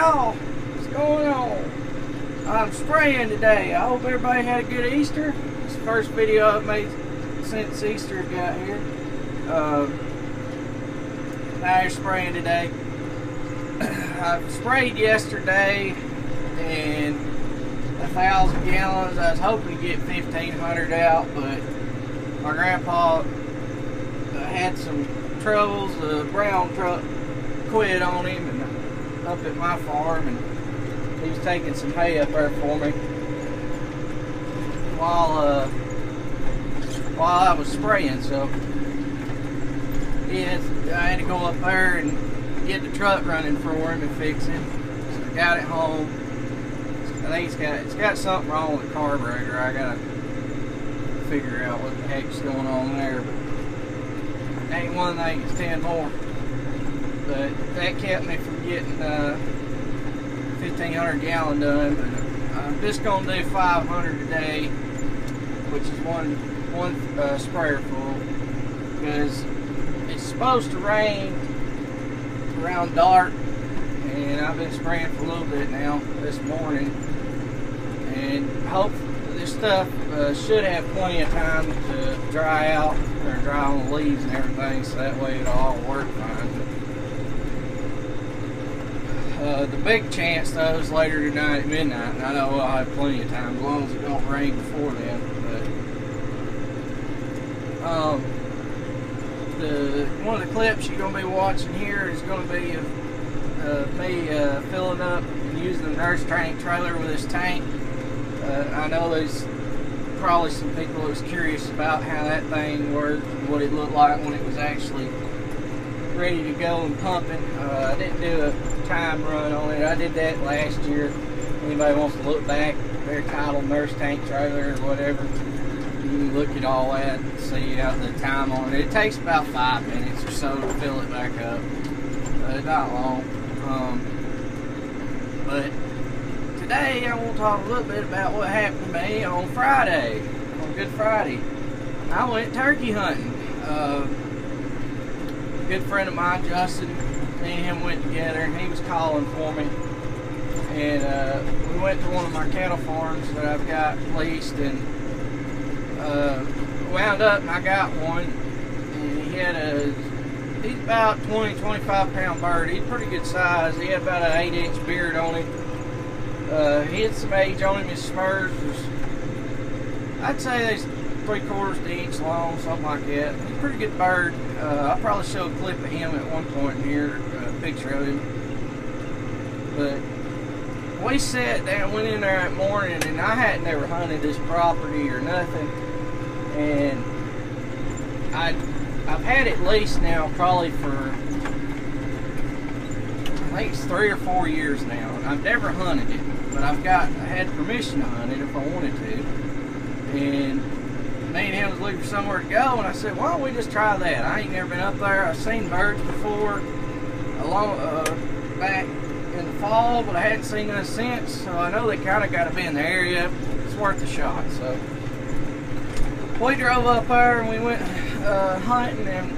y'all, what's going on? I'm spraying today. I hope everybody had a good Easter. It's the first video I've made since Easter got here. Now you're spraying today. I sprayed yesterday and 1,000 gallons. I was hoping to get 1,500 out, but my grandpa had some troubles. The brown truck quit on him and up at my farm, and he was taking some hay up there for me while I was spraying. So yeah, I had to go up there and get the truck running for him and fix it. So I got it home. I think it's got something wrong with the carburetor. I gotta figure out what the heck's going on there. But ain't one thing, it's 10 more. But that kept me from getting 1,500 gallon done. But I'm just gonna do 500 today, which is one sprayer full, because it's supposed to rain around dark, and I've been spraying for a little bit now this morning, and hopefully this stuff should have plenty of time to dry out or dry on the leaves and everything, so that way it'll all work fine. The big chance though is later tonight at midnight, and I know I'll have plenty of time as long as it don't rain before then. But one of the clips you're going to be watching here is going to be me filling up and using the nurse tank trailer with this tank. I know there's probably some people that was curious about how that thing worked, what it looked like when it was actually ready to go and pumping. I didn't do a time run on it. I did that last year. Anybody wants to look back, their title nurse tank trailer or whatever, you can look at all that and see the time on it. It takes about 5 minutes or so to fill it back up. Not long. But today I want to talk a little bit about what happened to me on Friday, on Good Friday. I went turkey hunting. A good friend of mine, Justin, me and him went together, and he was calling for me. And we went to one of my cattle farms that I've got leased, and wound up and I got one, and he's about 20-25 pound bird. He's pretty good size. He had about an 8-inch beard on him. He had some age on him. His spurs was, I'd say they's 3/4 inch long, something like that. He's a pretty good bird. I'll probably show a clip of him at one point here, a picture of him. But we sat down, went in there that morning, and I hadn't ever hunted this property or nothing. And I've had it leased now probably for, I think it's 3 or 4 years now. And I've never hunted it, but I had permission to hunt it if I wanted to. And me and him was looking for somewhere to go, and I said, why don't we just try that? I ain't never been up there. I've seen birds before, back in the fall, but I hadn't seen none since, so I know they kind of got to be in the area. It's worth a shot. So we drove up there and we went hunting, and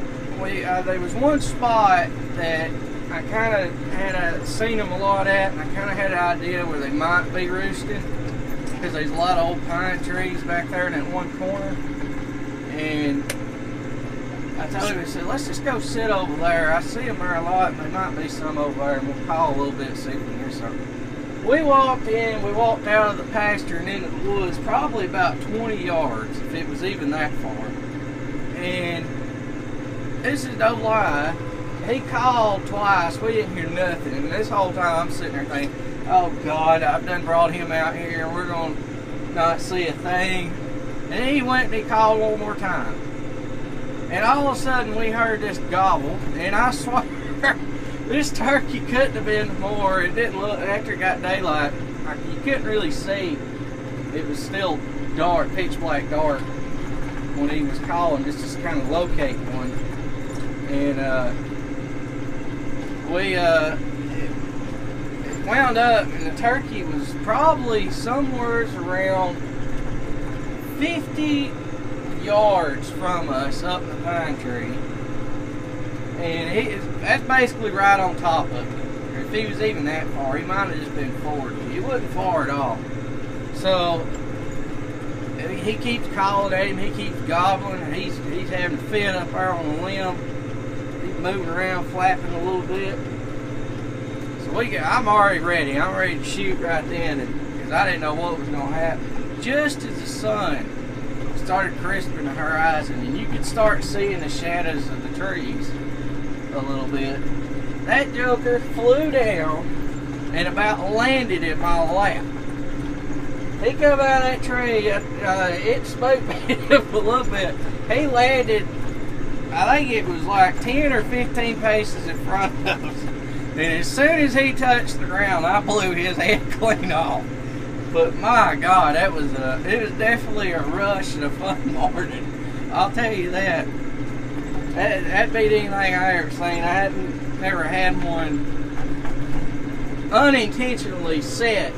there was one spot that I kind of had seen them a lot at, and I kind of had an idea where they might be roosting, because there's a lot of old pine trees back there in that one corner. And I told him, I said, let's just go sit over there. I see them there a lot, and there might be some over there, and we'll call a little bit, see if we can hear something. We walked out of the pasture and into the woods, probably about 20 yards, if it was even that far. And this is no lie, he called twice, we didn't hear nothing. And this whole time I'm sitting there thinking, oh God, I've done brought him out here, we're going to not see a thing. And he went and he called one more time. And all of a sudden we heard this gobble, and I swear, this turkey couldn't have been more. It didn't look, after it got daylight, you couldn't really see. It was still dark, pitch black dark, when he was calling, just to kind of locate one. And it wound up, and the turkey was probably somewhere around 50 yards from us up the pine tree. And that's basically right on top of it. if he was even that far. He might have just been 40. He wasn't far at all. So he keeps calling at him. He keeps gobbling, and he's having to fit up there on the limb. He's moving around, flapping a little bit. So I'm already ready. I'm ready to shoot right then, because I didn't know what was going to happen. Just as the sun started crisping the horizon, and you could start seeing the shadows of the trees a little bit, that joker flew down and about landed at my lap. He come out of that tree, it spooked me up a little bit. He landed, I think it was like 10 or 15 paces in front of us. And as soon as he touched the ground, I blew his head clean off. But my God, it was definitely a rush and a fun morning. I'll tell you that. That beat anything I ever seen. I never had one unintentionally set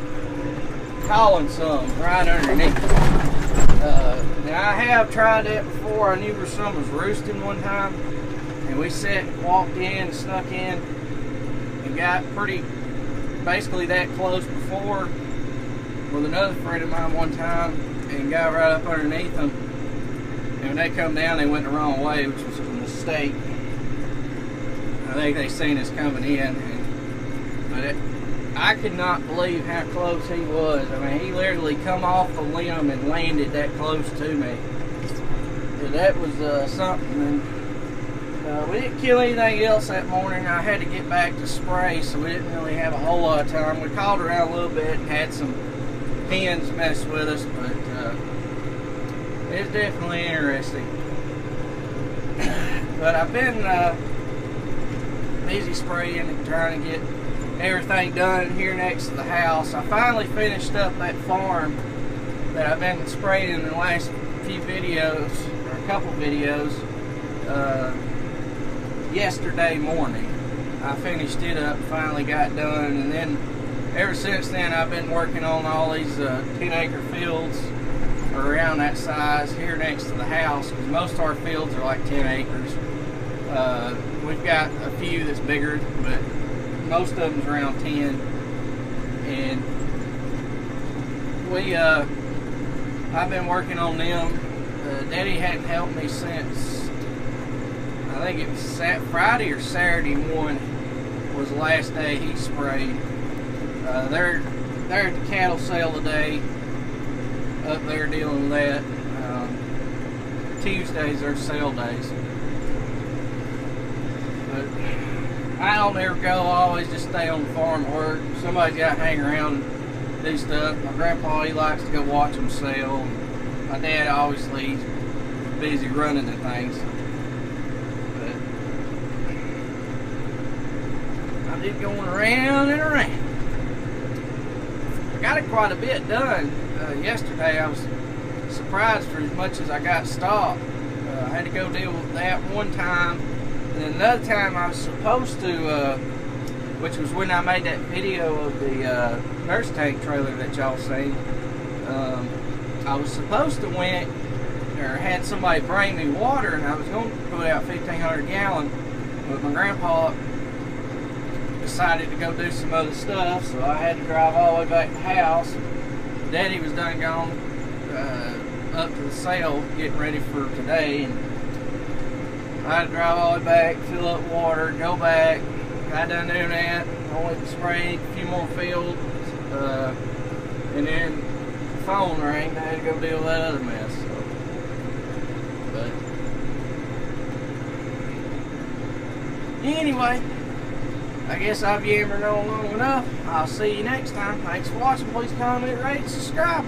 calling some right underneath. Now I have tried that before. I knew where some was roosting one time, and we walked in, snuck in, and got basically that close before with another friend of mine one time, and got right up underneath them. And when they come down, they went the wrong way, which was a mistake. I think they seen us coming in, but I could not believe how close he was. I mean, he literally come off the limb and landed that close to me. So that was something. And we didn't kill anything else that morning. I had to get back to spray, so we didn't really have a whole lot of time. We called around a little bit and had some hens mess with us, but it's definitely interesting. But I've been busy spraying and trying to get everything done here next to the house. I finally finished up that farm that I've been spraying in the last few videos, or a couple videos, yesterday morning. I finished it up, finally got done, and then ever since then I've been working on all these 10-acre fields around that size here next to the house, because most of our fields are like 10 acres. We've got a few that's bigger, but most of them's around 10. And I've been working on them. Daddy hadn't helped me since, I think it was Friday or Saturday morning was the last day he sprayed. They're at the cattle sale today, up there dealing with that. Tuesdays are sale days. But I don't ever go, I always just stay on the farm and work. Somebody's got to hang around and do stuff. My grandpa, he likes to go watch them sell. My dad, obviously, he's busy running the things. But I did going around and around. I got it quite a bit done. Yesterday I was surprised for as much as I got stopped. I had to go deal with that one time. And then another time I was supposed to, which was when I made that video of the nurse tank trailer that y'all seen. I was supposed to had somebody bring me water, and I was going to put out 1,500 gallon, but my grandpa decided to go do some other stuff, so I had to drive all the way back to the house. Daddy was done gone up to the sale, getting ready for today, and I had to drive all the way back, fill up water, go back. Got done doing that. I went and sprayed a few more fields, and then the phone rang. I had to go deal with that other mess. So. But anyway, I guess I've yammered on long enough. I'll see you next time. Thanks for watching. Please comment, rate, subscribe.